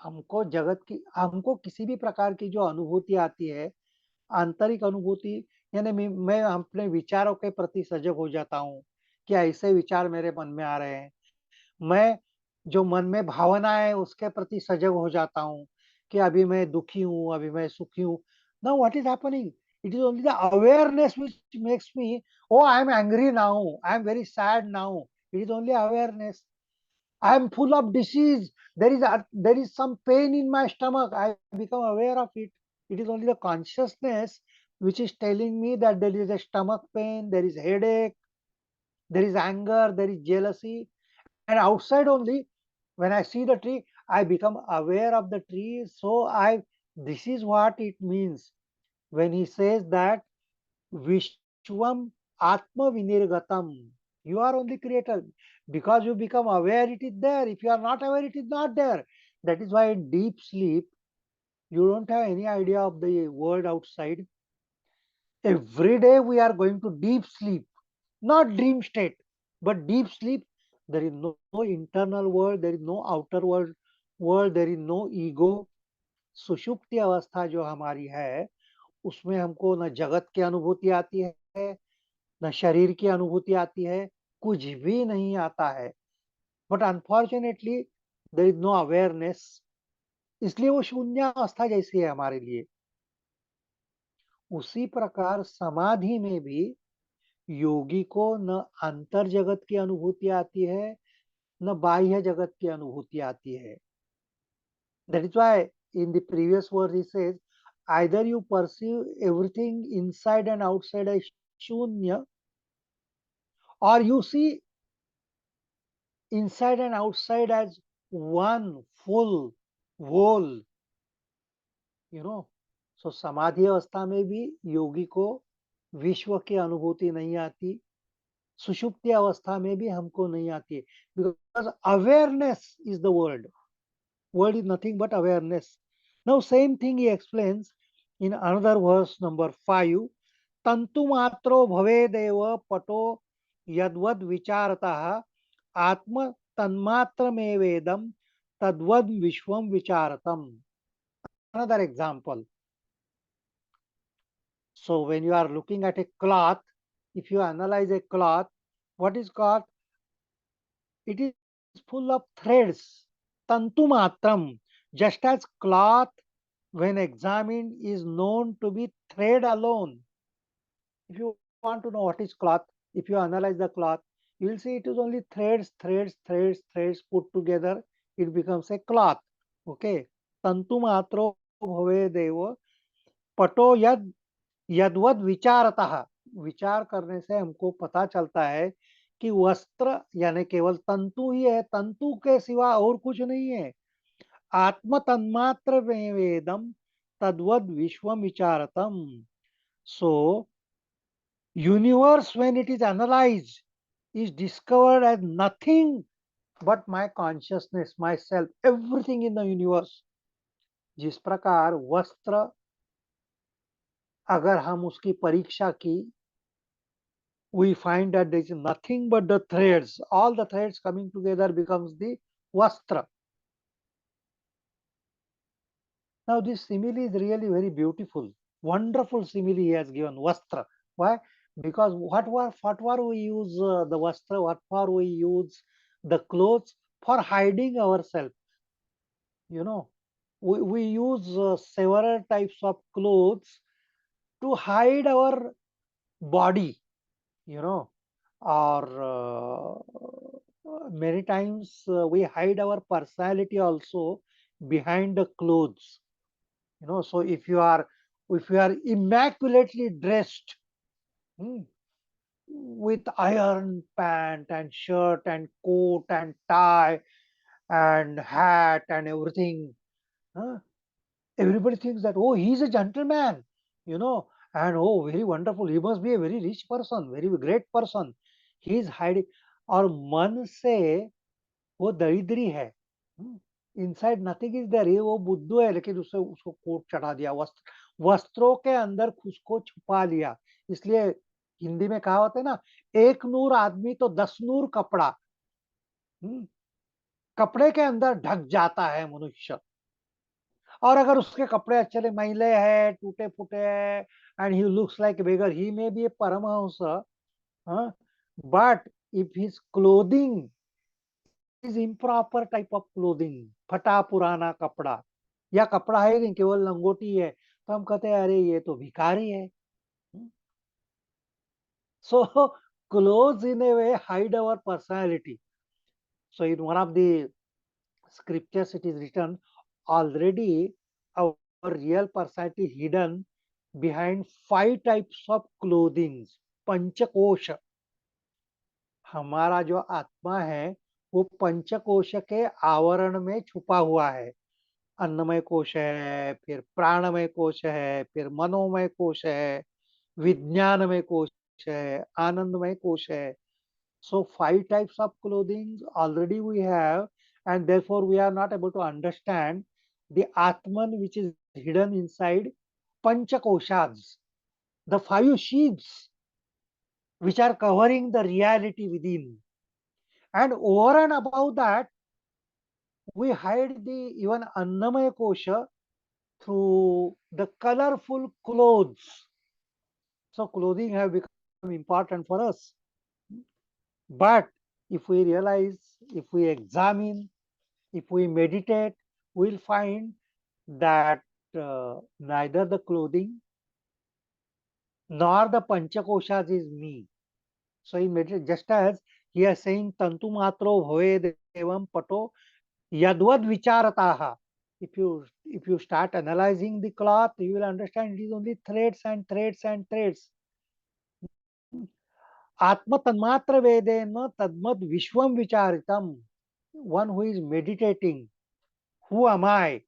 हमको जगत की, हमको किसी भी प्रकार की जो अनुभूति आती है, आंतरिक अनुभूति, यानी मैं अपने विचारों के प्रति सजग हो जाता हूँ कि ऐसे विचार मेरे मन में आ रहे हैं. मैं जो मन में भावना है उसके प्रति सजग हो जाता हूँ कि अभी मैं दुखी हूँ, अभी मैं सुखी हूँ. Now what is happening? It is only the awareness which makes me, oh I am angry now, I am very sad now. It is only awareness. I am full of disease. There is some pain in my stomach. I become aware of it. It is only the consciousness which is telling me that there is a stomach pain, there is headache, there is anger, there is jealousy. And outside only, when I see the tree, I become aware of the tree. So I, this is what it means when he says that Vishwam Atma Vinirgatam. You are only creator. Because you become aware, it is there. If you are not aware, it is not there. That is why in deep sleep, you don't have any idea of the world outside. Every day we are going to deep sleep, not dream state, but deep sleep. There is no internal world, there is no outer world, there is no ego. सुषुप्ति अवस्था जो हमारी है, उसमें हमको न जगत की अनुभूति आती है, न शरीर की अनुभूति आती है, कुछ भी नहीं आता है. But unfortunately there is no awareness. इसलिए वो शून्य अवस्था जैसी है हमारे लिए. उसी प्रकार समाधि में भी योगी को न अंतर जगत की अनुभूति आती है, न बाह्य जगत की अनुभूति आती है. That is why in the previous word he says, either you perceive everything inside and outside as shunya, or you see inside and outside as one full whole. You know, so समाधि अवस्था में भी योगी को विश्व की अनुभूति नहीं आती. सुषुप्ति अवस्था में भी हमको नहीं आती, because awareness is the world. World is nothing but awareness. Now same thing he explains in another verse number 5. तंतु मात्रो भवेदेव पटो यद्वद विचारतः आत्म तन्मात्रमेवेदम तद्वद विश्वम विचारतम. Another example. So when you are looking at a cloth, if you analyze a cloth, what is cloth? It is full of threads. Tantu matram. Just as cloth, when examined, is known to be thread alone. If you want to know what is cloth, if you analyze the cloth, you will see it is only threads, threads, threads, threads put together. It becomes a cloth. Okay. Tantu matro bhavedevo पटो यद यदवद विचारतः. विचार करने से हमको पता चलता है कि वस्त्र यानी केवल तंतु ही है, तंतु के सिवा और कुछ नहीं है. Atma tanmatra vedam tadvad vishwam vicharatam. So, universe when it is analyzed is discovered as nothing but my consciousness, myself, everything in the universe. जिस प्रकार वस्त्र अगर हम उसकी परीक्षा की, we find that there is nothing but the threads. All the threads coming together becomes the vastra. Now this simile is really very beautiful. Wonderful simile he has given, vastra. Why? Because what were we use the vastra, what for we use the clothes? For hiding ourselves. You know, we use several types of clothes to hide our body, you know, or many times we hide our personality also behind the clothes, you know. So if you are immaculately dressed, hmm, with iron pant and shirt and coat and tie and hat and everything, huh, everybody thinks that, oh, he's a gentleman, you know, and oh, very wonderful, he must be a very rich person, very great person. He is hiding. और मन से वो दरिद्री है, inside nothing is there, ये वो बुद्धू है, लेकिन उससे उसको कोट चढ़ा दिया, वस्त्रों के अंदर उसको छुपा लिया। इसलिए हिंदी में कहावत है ना, एक नूर आदमी तो 10 नूर कपड़ा। कपड़े के अंदर ढक जाता है मनुष्य। और अगर उसके कपड़े अच्छे मैले है, टूटे फूटे है, and he looks like beggar, he may be a paramahansa, but if his clothing is improper type of clothing, फटा पुराना कपड़ा, या कपड़ा है नहीं, केवल लंगोटी है, तो हम कहते हैं अरे ये तो भिखारी है। सो clothes in a way hide our personality. So in one of the scriptures it is written, already our real personality is hidden behind 5 types of clothing. पंचकोश, हमारा जो आत्मा है वो पंचकोश के आवरण में छुपा हुआ है। अन्नमय कोश है, फिर प्राणमय कोश है, फिर मनोमय कोश है, विज्ञानमय कोश है, आनंदमय कोश है। So 5 types of clothing already we have, and therefore we are not able to understand the Atman which is hidden inside Panchakoshas, the 5 sheaths which are covering the reality within. And over and above that, we hide the even Annamaya Kosha through the colorful clothes. So clothing have become important for us. But if we realize, if we examine, if we meditate, we'll find that neither the clothing nor the panchakoshas is me. So in meditation, just as he is saying, tantu matro bhaved evam pato yadvad vicharataha. If you start analyzing the cloth, you will understand it is only threads and threads and threads. Atma tanmatra vedena tadmad vishwam vicharitam. One who is meditating, who am I?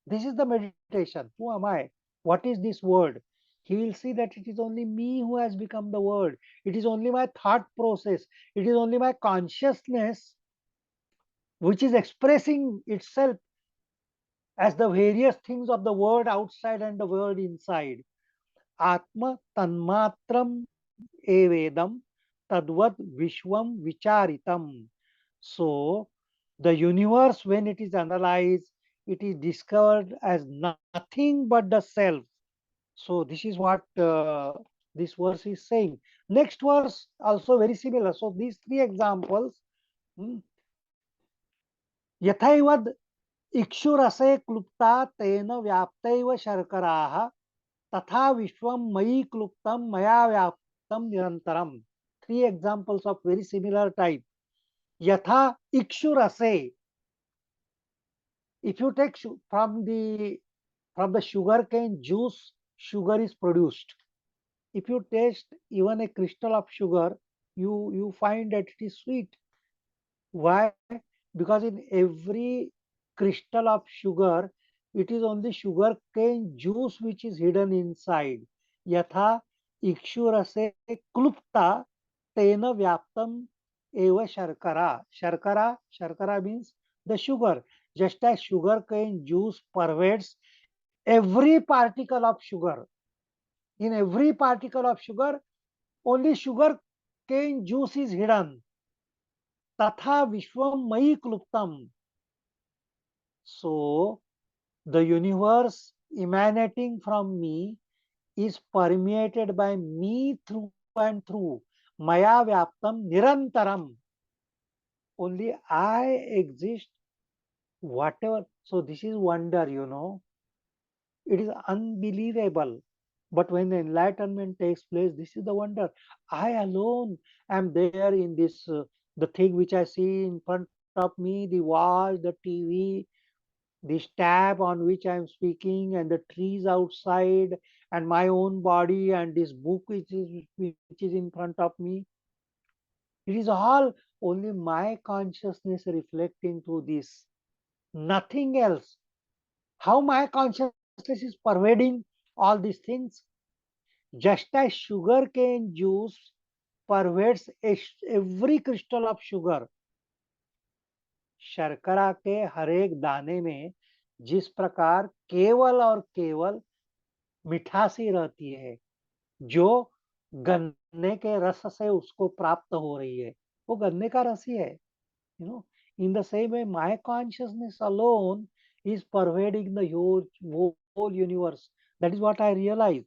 This is the meditation. Who am I? What is this word? He will see that it is only me who has become the word. It is only my thought process. It is only my consciousness which is expressing itself as the various things of the word outside and the word inside. Atma tanmatram evedam tadvat vishwam vicharitam. So, the universe, when it is analyzed, it is discovered as nothing but the self. So, this is what this verse is saying. Next verse also very similar. So, these 3 examples, hmm, यथैवद इक्षुरसे क्लुप्ता तेन व्याप्तैव शर्कराः तथा विश्वम मयि क्लुप्तम मया व्याप्तम निरंतरम. 3 examples of very similar type. Yatha ikshurase. If you take from the sugarcane juice, sugar is produced. If you taste even a crystal of sugar, you find that it is sweet. Why? Because in every crystal of sugar, it is only sugar cane juice which is hidden inside. Yatha ikshurase klupta tena vyaptam eva sharkara. Sharkara means the sugar. Just as sugar cane juice pervades every particle of sugar. In every particle of sugar, only sugar cane juice is hidden. Tatha vishwam mai kluptam. So, the universe emanating from me is permeated by me through and through. Maya vyaptam nirantaram. Only I exist, whatever. So, this is wonder. It is unbelievable. But when the enlightenment takes place, this is the wonder. I alone am there in this, the thing which I see in front of me, the wall, the TV, this tab on which I am speaking, and the trees outside, and my own body, and this book which is in front of me. It is all only my consciousness reflecting through this. Nothing else. How my consciousness is pervading all these things? Just as sugar cane juice pervades every crystal of sugar, शर्करा के हर एक दाने में जिस प्रकार केवल और केवल मिठासी रहती है, जो गन्ने के रस से उसको प्राप्त हो रही है, वो गन्ने का रस ही है. In the same way, my consciousness alone is pervading the whole universe. That is what I realize.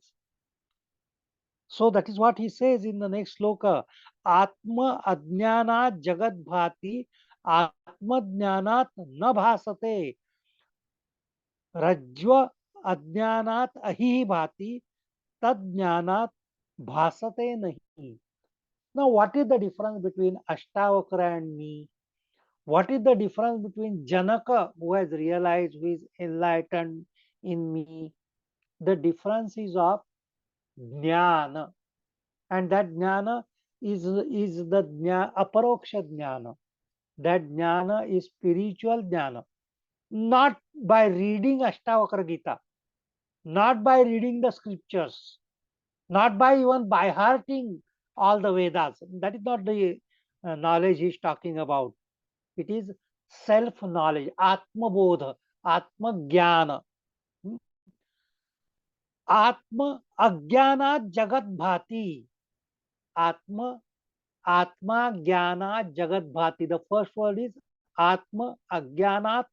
So that is what he says in the next sloka. Atma ajnanat jagat bhati, atma jnanat na bhasate, rajva ajnanat ahi bhati, tad jnanat bhasate nahi. Now, what is the difference between Ashtavakra and me? What is the difference between Janaka, who has realized, who is enlightened in me? The difference is of jnana, and that jnana is the aparoksha jnana. That jnana is spiritual jnana, not by reading Ashtavakra Gita, not by reading the scriptures, not by even by hearting all the Vedas. That is not the knowledge he is talking about. It is self knowledge, Atma Bodha, Atma Jnana. Atma Ajnana Jagat Bhati. Atma Atma Jnana Jagat Bhati. The first word is Atma Ajnanat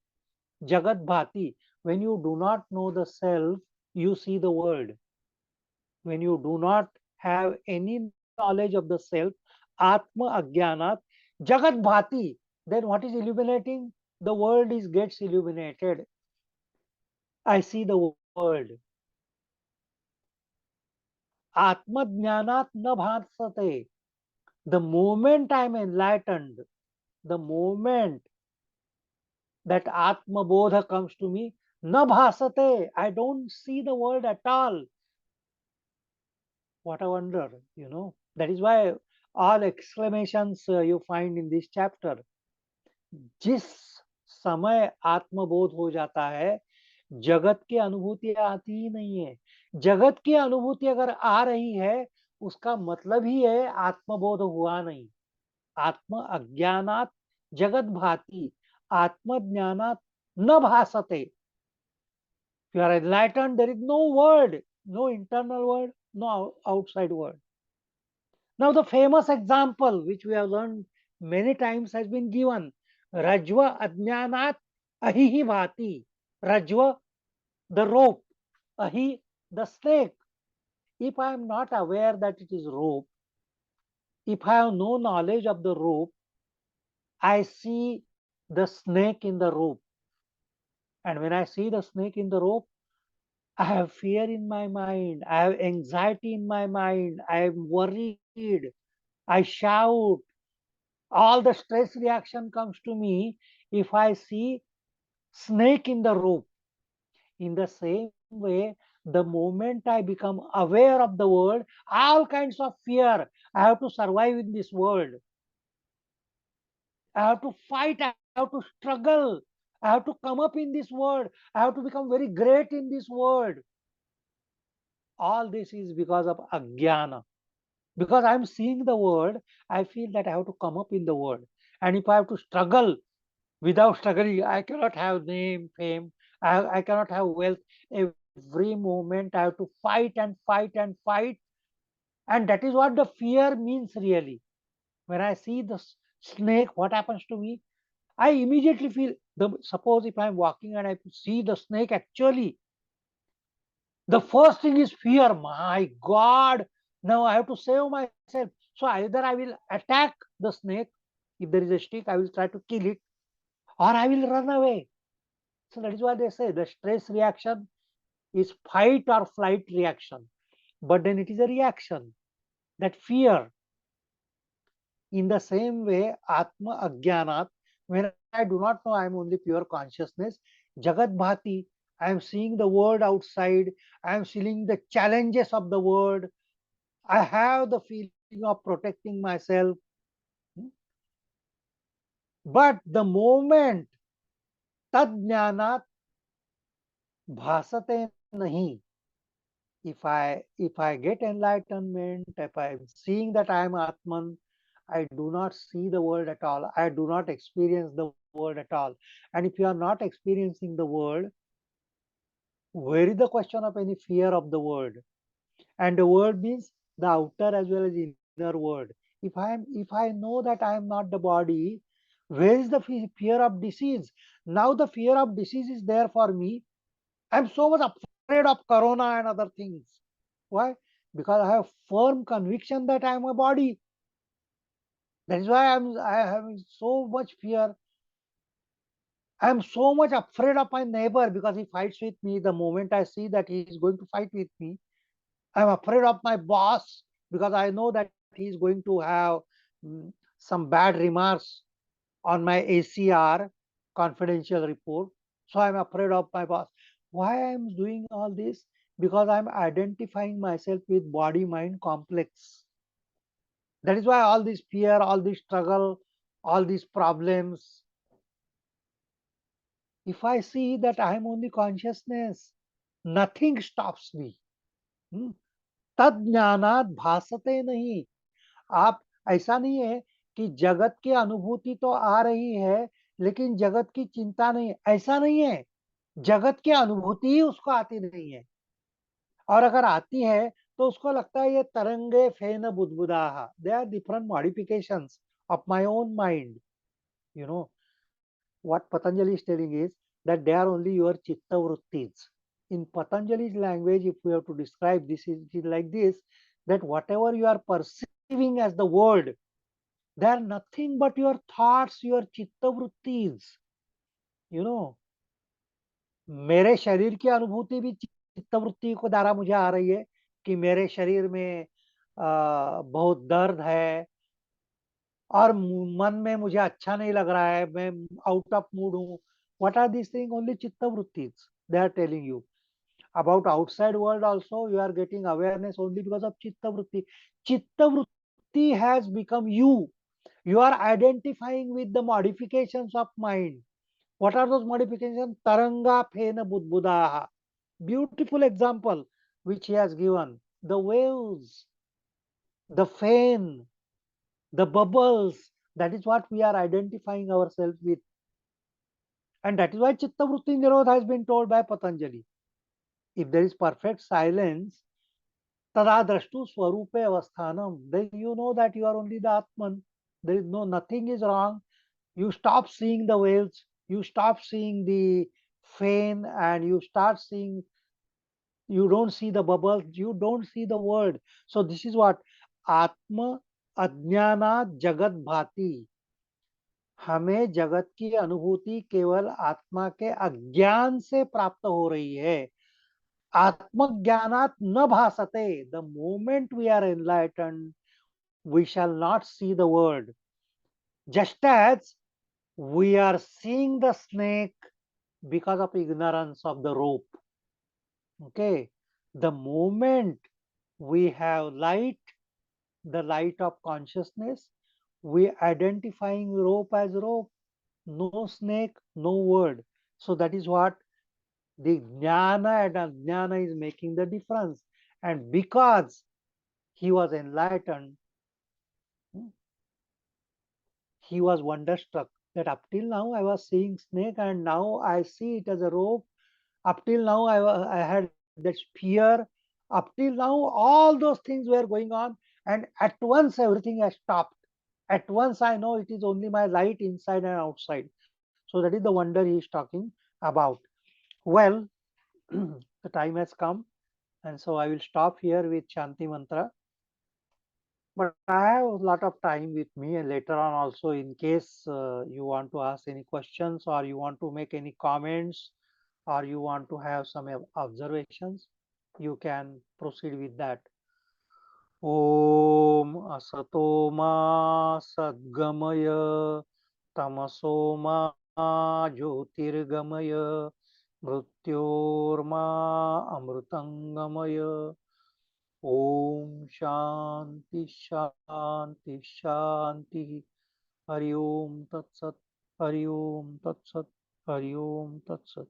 Jagat Bhati. When you do not know the self, you see the world. When you do not have any knowledge of the self, Atma Ajnanat Jagat Bhati, then what is illuminating? The world gets illuminated. I see the world. Atma Jnanat na bhasate. The moment I am enlightened, the moment that Atma Bodha comes to me, na bhasate, I don't see the world at all. What a wonder. That is why all exclamations you find in this chapter. जिस समय आत्मबोध हो जाता है, जगत की अनुभूति आती ही नहीं है. जगत की अनुभूति अगर आ रही है, उसका मतलब ही है आत्मबोध हुआ नहीं. आत्म अज्ञानात जगत भाति, आत्मज्ञानात न भासते. If you are enlightened, there is no world, no internal world, no outside world. Now the famous example which we have learned many times has been given. Rajva ajnanat ahihi bhati. Rajva, the rope. Ahi, the snake. If I am not aware that it is rope, if I have no knowledge of the rope, I see the snake in the rope. And when I see the snake in the rope, I have fear in my mind. I have anxiety in my mind. I am worried. I shout. All the stress reaction comes to me if I see snake in the rope. In the same way, the moment I become aware of the world, all kinds of fear. I have to survive in this world. I have to fight. I have to struggle. I have to come up in this world. I have to become very great in this world. All this is because of ajnana. Because I'm seeing the world, I feel that I have to come up in the world. And if I have to struggle, without struggling, I cannot have name, fame, I cannot have wealth. Every moment I have to fight and fight and fight. And that is what the fear means really. When I see the snake, what happens to me? I immediately feel suppose if I'm walking and I see the snake actually, the first thing is fear. My God, now I have to save myself. So either I will attack the snake, if there is a stick, I will try to kill it, or I will run away. So that is why they say the stress reaction is fight or flight reaction. But then it is a reaction, that fear. In the same way, Atma Ajnanat, when I do not know I am only pure consciousness, Jagat Bhati, I am seeing the world outside, I am seeing the challenges of the world, I have the feeling of protecting myself. Hmm? But the moment tad jnanat bhasate nahi, if I get enlightenment, if I am seeing that I am Atman, I do not see the world at all. I do not experience the world at all. And if you are not experiencing the world, where is the question of any fear of the world? And the world means the outer as well as inner world. If I know that I am not the body, where is the fear of disease? Now the fear of disease is there for me. I'm so much afraid of corona and other things. Why? Because I have firm conviction that I am a body. That is why I have so much fear. I am so much afraid of my neighbor because he fights with me. The moment I see that he is going to fight with me, I'm afraid of my boss because I know that he is going to have some bad remarks on my ACR, confidential report. So I'm afraid of my boss. Why I'm doing all this? Because I'm identifying myself with body mind complex. That is why all this fear, all this struggle, all these problems. If I see that I am only consciousness, nothing stops me. Hmm? तद ज्ञानात भासते नहीं. आप ऐसा नहीं है कि जगत की अनुभूति तो आ रही है लेकिन जगत की चिंता नहीं, ऐसा नहीं है. जगत की अनुभूति ही उसको आती नहीं है, और अगर आती है तो उसको लगता है ये तरंगे फेन बुदबुदाहा. They are different modifications of my own mind. You know what Patanjali is telling is that they are only your chitta vrittis. In Patanjali's language, if we have to describe this, it is like this, that whatever you are perceiving as the world, they are nothing but your thoughts, your chitta vrittis. You know, मेरे शरीर की अनुभूति भी चित्तवृत्ति को द्वारा मुझे आ रही है कि मेरे शरीर में बहुत दर्द है और मन में मुझे अच्छा नहीं लग रहा है, मैं आउट ऑफ मूड हूँ. What are this thing? Only चित्तवृत्तिज. They are telling you about outside world also. You are getting awareness only because of chitta vritti. Chitta vritti has become you. You are identifying with the modifications of mind. What are those modifications? Taranga phena budbudaha. Beautiful example which he has given. The waves, the fan, the bubbles. That is what we are identifying ourselves with. And that is why chitta vritti nirodha has been told by Patanjali. If there is perfect silence, tada drashtu swarupe avasthanam, then you know that you are only the Atman. There is nothing is wrong. You stop seeing the waves, you stop seeing the fan, and you start seeing, you don't see the bubbles, you don't see the world. So this is what Atma Ajnana Jagat Bhati. हमें जगत की अनुभूति केवल आत्मा के अज्ञान से प्राप्त हो रही है. Atmagyanat na bhasate. The moment we are enlightened, we shall not see the world. Just as we are seeing the snake because of ignorance of the rope. Okay. The moment we have light, the light of consciousness, we identifying rope as rope. no snake, no word. So that is what the jnana and ajnana is making the difference. And because he was enlightened, hmm, he was wonderstruck that up till now I was seeing snake and now I see it as a rope. Up till now I had that fear. Up till now all those things were going on, and at once everything has stopped. At once I know it is only my light inside and outside. So that is the wonder he is talking about. Well, the time has come, and so I will stop here with Shanti Mantra. But I have a lot of time with me, and later on also, in case you want to ask any questions or you want to make any comments or you want to have some observations, you can proceed with that. Om Asato Ma Sadgamaya Tamaso Ma Jyotirgamaya Mrityorma Amrutangamaya. Om Shanti Shanti Shanti. Hari Om Tat Sat. Hari Om Tat Sat. Hari Om Tat Sat.